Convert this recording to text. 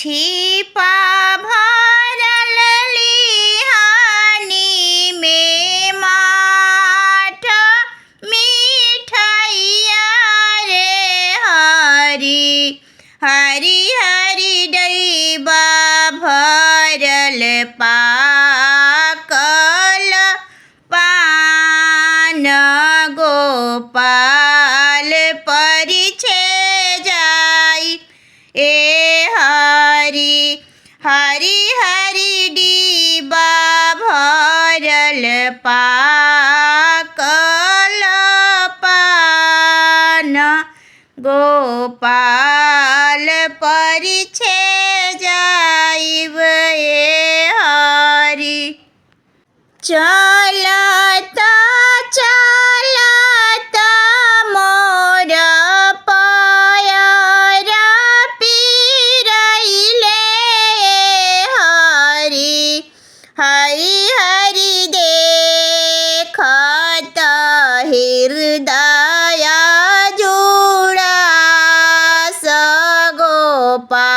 छिपा भरल लिहानी में माठ मिठैया रे हरी हरी हरी डैबा भरल पाकल पान गोपाल परिछे जाई ए हरी हरी हरी डिबा भरल पाकल पान गोपाल परिछे जाइब ए हरी। चलता चलता मोर पयरा पिरैले हरी हरी हरी देखत हृदय जुड़ास गोपाल